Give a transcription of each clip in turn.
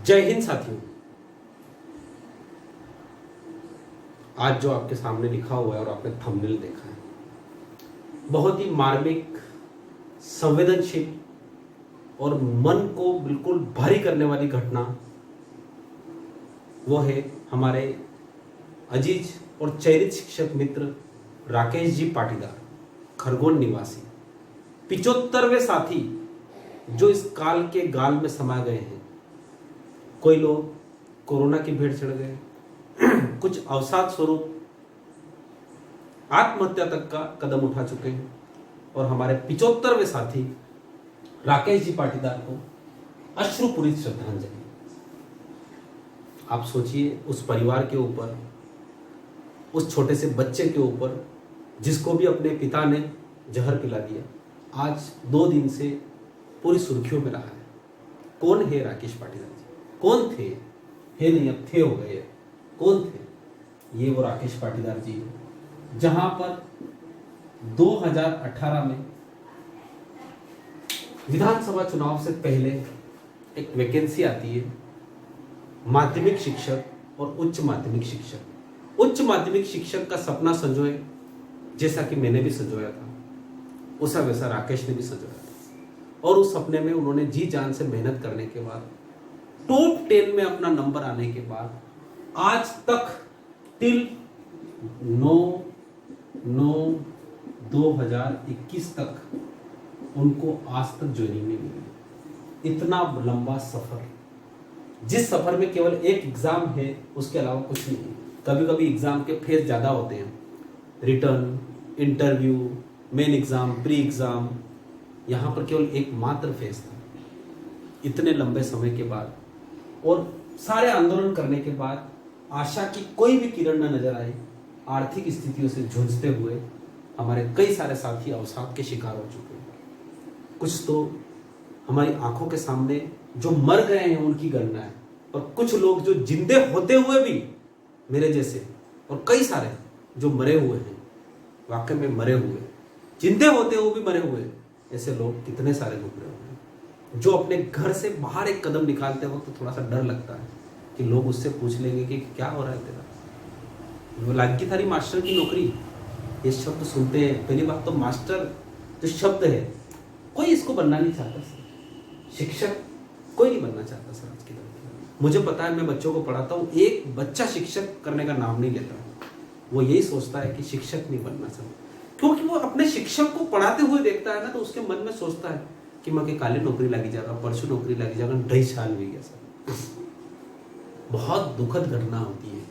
जय हिंद साथियों। आज जो आपके सामने लिखा हुआ है और आपने थंबनेल देखा है, बहुत ही मार्मिक, संवेदनशील और मन को बिल्कुल भारी करने वाली घटना वो है हमारे अजीज और चयनित शिक्षक मित्र राकेश जी पाटीदार, खरगोन निवासी 75वें साथी जो इस काल के गाल में समा गए हैं। कोई लोग कोरोना की भेंट चढ़ गए, कुछ अवसाद स्वरूप आत्महत्या तक का कदम उठा चुके हैं और हमारे 75वें साथी राकेश जी पाटीदार को अश्रुपूरित श्रद्धांजलि। आप सोचिए उस परिवार के ऊपर, उस छोटे से बच्चे के ऊपर जिसको भी अपने पिता ने जहर पिला दिया, आज 2 दिन से पूरी सुर्खियों में रहा है। कौन है राकेश पाटीदार जी? कौन थे? है नहीं, अब थे हो गए। कौन थे? ये वो राकेश पाटीदार जी है जहां पर 2018 में विधानसभा चुनाव से पहले एक वैकेंसी आती है, माध्यमिक शिक्षक और उच्च माध्यमिक शिक्षक। उच्च माध्यमिक शिक्षक का सपना संजोए, जैसा कि मैंने भी संजोया था, उसा वैसा राकेश ने भी संजोया था। और उस सपने में उन्होंने जी जान से मेहनत करने के बाद टॉप 10 में अपना नंबर आने के बाद आज तक टिल 9/9/2021 तक उनको आज तक ज्वाइनिंग नहीं मिली। इतना लंबा सफर, जिस सफर में केवल एक एग्जाम है, उसके अलावा कुछ नहीं है। कभी कभी एग्जाम के फेज ज्यादा होते हैं, return, interview, main exam, pre exam. यहां पर केवल एक मात्र फेज था। इतने लंबे समय के बाद और सारे आंदोलन करने के बाद आशा की कोई भी किरण न नजर आई। आर्थिक स्थितियों से जूझते हुए हमारे कई सारे साथी अवसाद के शिकार हो चुके हैं। कुछ तो हमारी आंखों के सामने जो मर गए हैं उनकी गणना है, और कुछ लोग जो जिंदे होते हुए भी, मेरे जैसे और कई सारे जो मरे हुए हैं, वाकई में मरे हुए, जिंदे होते हुए भी मरे हुए, ऐसे लोग कितने सारे गुजरे हुए हैं। जो अपने घर से बाहर एक कदम निकालते वक्त तो थोड़ा सा डर लगता है कि लोग उससे पूछ लेंगे कि क्या हो रहा है तेरा, वो लागी थारी मास्टर की नौकरी। ये शब्द सुनते हैं, पहली बात तो मास्टर जो शब्द है, कोई इसको बनना नहीं चाहता सर। शिक्षक कोई नहीं बनना चाहता सर आज की तारीख में। मुझे पता है, मैं बच्चों को पढ़ाता हूँ, एक बच्चा शिक्षक करने का नाम नहीं लेता। वो यही सोचता है कि शिक्षक नहीं बनना चाहता, क्योंकि वो अपने शिक्षक को पढ़ाते हुए देखता है ना, तो उसके मन में सोचता है कि मैं के काले नौकरी लगी जाएगा, परसों नौकरी लगी जाएगा, 2.5 साल भी गया सर। बहुत दुखद घटना होती है।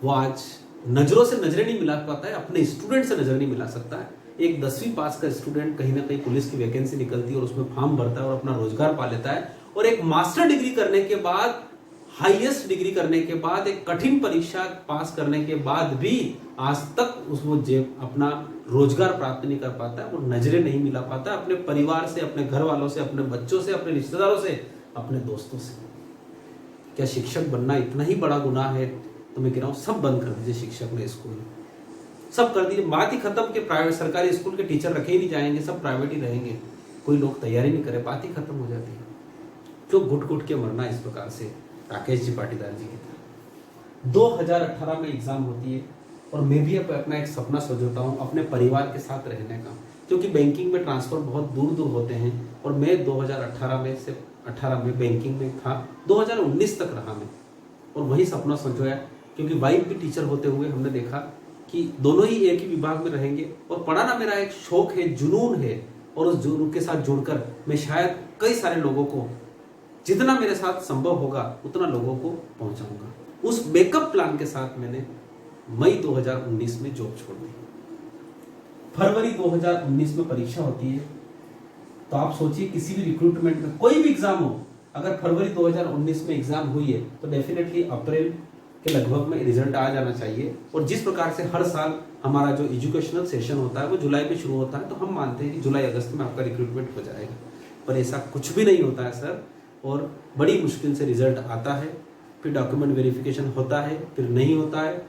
वो आज नजरों से नजरें नहीं मिला पाता है, अपने स्टूडेंट से नजर नहीं मिला सकता है। एक 10वीं पास का स्टूडेंट कहीं ना कहीं पुलिस की वैकेंसी निकलती है और उसमें फॉर्म भरता है और अपना रोजगार पा लेता है, और एक मास्टर डिग्री करने के बाद, हाईएस्ट डिग्री करने के बाद, एक कठिन परीक्षा पास करने के बाद भी आज तक उसको अपना रोजगार प्राप्त नहीं कर पाता है। वो नजरें नहीं मिला पाता अपने परिवार से, अपने घर वालों से, अपने बच्चों से, अपने रिश्तेदारों से, अपने दोस्तों से। क्या शिक्षक बनना इतना ही बड़ा गुनाह है? तो मैं कह रहा हूँ सब बंद कर दीजिए शिक्षक ने, स्कूल सब कर दीजिए। बात ही खत्म कि प्राइवेट सरकारी स्कूल के टीचर रखे ही नहीं जाएंगे, सब प्राइवेट ही रहेंगे। कोई लोग तैयारी नहीं करे, बात ही खत्म हो जाती है। क्यों घुट घुट के मरना इस प्रकार से? राकेश जी पाटीदार जी की तरह 2018 में एग्जाम होती है, और मैं भी अपना एक सपना सोचता हूँ अपने परिवार के साथ रहने का, क्योंकि बैंकिंग में ट्रांसफर बहुत दूर दूर होते हैं, और मैं 2018 में से 18 में बैंकिंग में था, 2019 तक रहा मैं, और वही सपना संजोया। क्योंकि वाइफ भी टीचर होते हुए हमने देखा कि दोनों ही एक ही विभाग में रहेंगे, और पढ़ाना मेरा एक शौक है, जुनून है, और उस जुनून के साथ जुड़कर मैं शायद कई सारे लोगों को, जितना मेरे साथ संभव होगा उतना लोगों को पहुंचाऊंगा। उस बैकअप प्लान के साथ मैंने मई 2019 में जॉब छोड़ दी। फरवरी 2019 में परीक्षा होती है। तो आप सोचिए, किसी भी रिक्रूटमेंट में कोई भी एग्जाम हो, अगर फरवरी 2019 में एग्जाम हुई है तो डेफिनेटली अप्रैल के लगभग में रिजल्ट आ जाना चाहिए। और जिस प्रकार से हर साल हमारा जो एजुकेशनल सेशन होता है वो जुलाई में शुरू होता है, तो हम मानते हैं कि जुलाई अगस्त में आपका रिक्रूटमेंट हो जाएगा। पर ऐसा कुछ भी नहीं होता है सर, और बड़ी मुश्किल से रिजल्ट आता है, फिर डॉक्यूमेंट वेरिफिकेशन होता है, फिर नहीं होता है,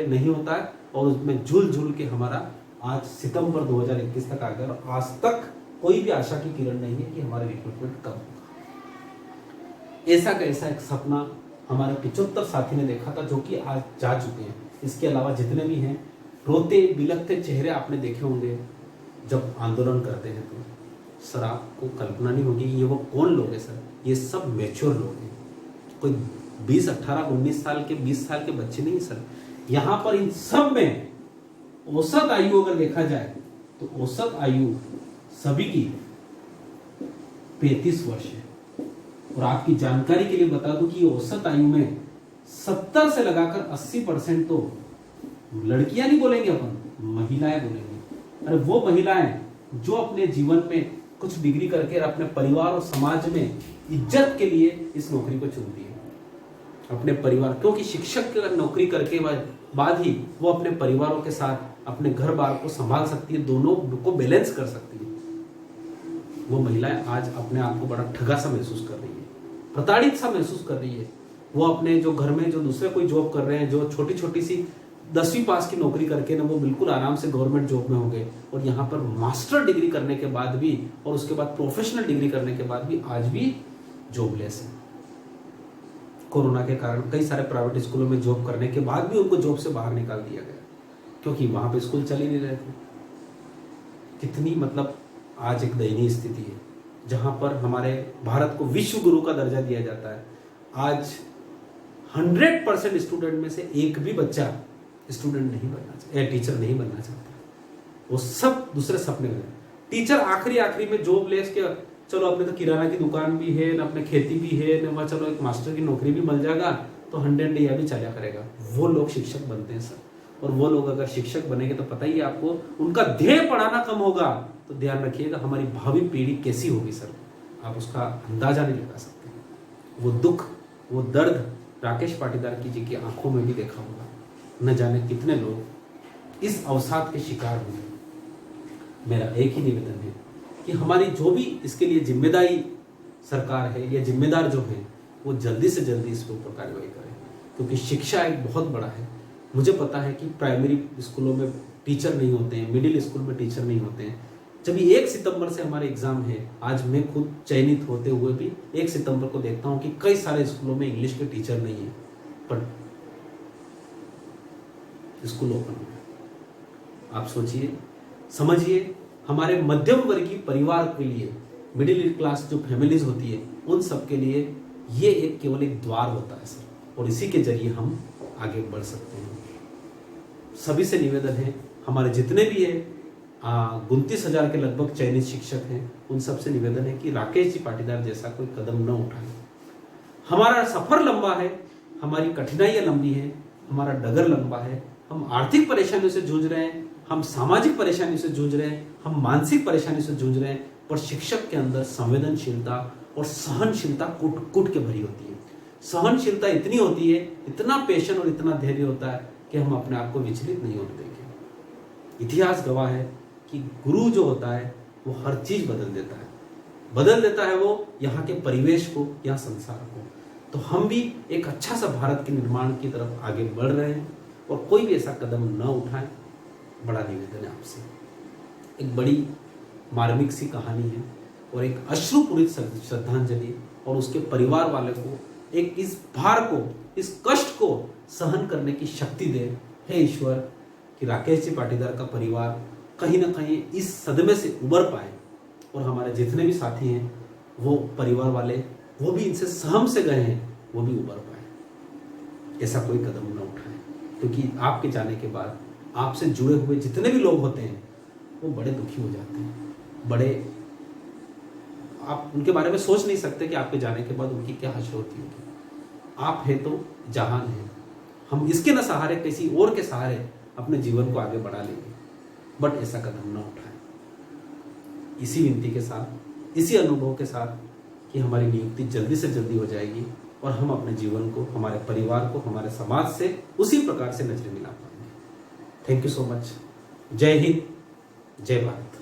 नहीं होता है, और उसमें झूल झूल के हमारा आज सितंबर 2021 तक आ गया, और आज तक कोई भी आशा की किरण नहीं है कि हमारे रिक्रूटमेंट कब होगा। ऐसा का ऐसा एक सपना हमारे 75 साथी ने देखा था, जो कि आज जा चुके हैं। इसके अलावा जितने भी हैं, रोते बिलखते चेहरे आपने देखे होंगे जब आंदोलन करते हैं। तो सर आपको कल्पना नहीं होगी ये वो कौन लोग हैं सर, ये सब मैच्योर लोग हैं, कोई 20, 18, 19 साल के 20 साल के बच्चे नहीं सर। यहाँ पर इन सब में औसत आयु अगर देखा जाए तो औसत आयु सभी की 35 वर्ष है। और आपकी जानकारी के लिए बता दूं कि औसत आयु में 70 से लगाकर 80% तो लड़कियां नहीं बोलेंगे, अपन महिलाएं बोलेंगे। अरे वो महिलाएं जो अपने जीवन में कुछ डिग्री करके अपने परिवार और समाज में इज्जत के लिए इस नौकरी को चुनती है, अपने परिवार, क्योंकि शिक्षक की नौकरी करके बाद ही वो अपने परिवारों के साथ अपने घर बार को संभाल सकती है, दोनों को बैलेंस कर सकती है। वो महिलाएं आज अपने आप को बड़ा ठगा सा महसूस कर रही है, प्रताड़ित सा महसूस कर रही है। वो अपने जो घर में जो दूसरे कोई जॉब कर रहे हैं, जो छोटी छोटी सी 10वीं पास की नौकरी करके ना वो बिल्कुल आराम से गवर्नमेंट जॉब में हो गए, और यहाँ पर मास्टर डिग्री करने के बाद भी और उसके बाद प्रोफेशनल डिग्री करने के बाद भी आज भी जॉबलेस है। कोरोना के कारण कई सारे प्राइवेट स्कूलों में जॉब करने के बाद भी उनको जॉब से बाहर निकाल दिया गया, क्योंकि वहां पे स्कूल चल ही नहीं रहे थे। कितनी मतलब आज एक दयनीय स्थिति है, जहां पर हमारे भारत को विश्व गुरु का दर्जा दिया जाता है। आज 100% स्टूडेंट में से एक भी बच्चा स्टूडेंट नहीं बनना चाहता, टीचर नहीं बनना चाहता, वो सब दूसरे सपने में। टीचर आखिरी में जॉब ले के चलो अपने तो किराना की दुकान भी है ना, अपने खेती भी है ना, चलो एक मास्टर की नौकरी भी मिल जाएगा तो 100 डे भी चला करेगा। वो लोग शिक्षक बनते हैं सर। और वो लोग अगर शिक्षक बनेंगे तो पता ही है आपको, उनका ध्येय पढ़ाना कम होगा, तो ध्यान रखिएगा हमारी भावी पीढ़ी कैसी होगी सर, आप उसका अंदाजा नहीं लगा सकते। वो दुख, वो दर्द राकेश पाटीदार जी की आंखों में भी देखा होगा। न जाने कितने लोग इस अवसाद के शिकार हुए। मेरा एक ही निवेदन है कि हमारी जो भी इसके लिए जिम्मेदारी सरकार है या जिम्मेदार जो है, वो जल्दी से जल्दी इस पर ऊपर कार्रवाई करें, क्योंकि शिक्षा एक बहुत बड़ा है। मुझे पता है कि प्राइमरी स्कूलों में टीचर नहीं होते हैं, मिडिल स्कूल में टीचर नहीं होते हैं। जब 1 सितंबर से हमारे एग्जाम है, आज मैं खुद चयनित होते हुए भी 1 सितंबर को देखता हूँ कि कई सारे स्कूलों में इंग्लिश के टीचर नहीं है, पर स्कूल ओपन है। आप सोचिए, समझिए, हमारे मध्यम वर्गीय परिवार के लिए, मिडिल क्लास जो फैमिलीज होती है, उन सब के लिए ये एक केवल एक द्वार होता है सर, और इसी के जरिए हम आगे बढ़ सकते हैं। सभी से निवेदन है, हमारे जितने भी है 29,000 के लगभग चयनित शिक्षक हैं, उन सब से निवेदन है कि राकेश जी पाटीदार जैसा कोई कदम न उठाए। हमारा सफर लंबा है, हमारी कठिनाइयां लंबी है, हमारा डगर लंबा है, हम आर्थिक परेशानियों से जूझ रहे हैं, हम सामाजिक परेशानी से जूझ रहे हैं, हम मानसिक परेशानी से जूझ रहे हैं, पर शिक्षक के अंदर संवेदनशीलता और सहनशीलता कूट कूट के भरी होती है। सहनशीलता इतनी होती है, इतना पेशन और इतना धैर्य होता है कि हम अपने आप को विचलित नहीं होने देंगे। इतिहास गवाह है कि गुरु जो होता है वो हर चीज बदल देता है वो यहाँ के परिवेश को, यहाँ संसार को। तो हम भी एक अच्छा सा भारत के निर्माण की तरफ आगे बढ़ रहे हैं, और कोई भी ऐसा कदम न उठाए, बड़ा निवेदन है आपसे। एक बड़ी मार्मिक सी कहानी है और एक अश्रुपूरित श्रद्धांजलि, और उसके परिवार वाले को एक इस भार को, इस कष्ट को सहन करने की शक्ति दे। हे ईश्वर, कि राकेश जी पाटीदार का परिवार कहीं ना कहीं इस सदमे से उबर पाए, और हमारे जितने भी साथी हैं, वो परिवार वाले, वो भी इनसे सहम से गए हैं, वो भी उबर पाए। ऐसा कोई कदम न उठाए, क्योंकि आपके जाने के बाद आपसे जुड़े हुए जितने भी लोग होते हैं वो बड़े दुखी हो जाते हैं, बड़े, आप उनके बारे में सोच नहीं सकते कि आपके जाने के बाद उनकी क्या हश्र होती होगी। आप है तो जहान है, हम इसके न सहारे किसी और के सहारे अपने जीवन को आगे बढ़ा लेंगे, बट ऐसा कदम न उठाएं। इसी विनती के साथ, इसी अनुभव के साथ कि हमारी नियुक्ति जल्दी से जल्दी हो जाएगी, और हम अपने जीवन को, हमारे परिवार को, हमारे समाज से उसी प्रकार से नजर मिला पाएंगे। Thank you so much. जय हिंद, जय भारत।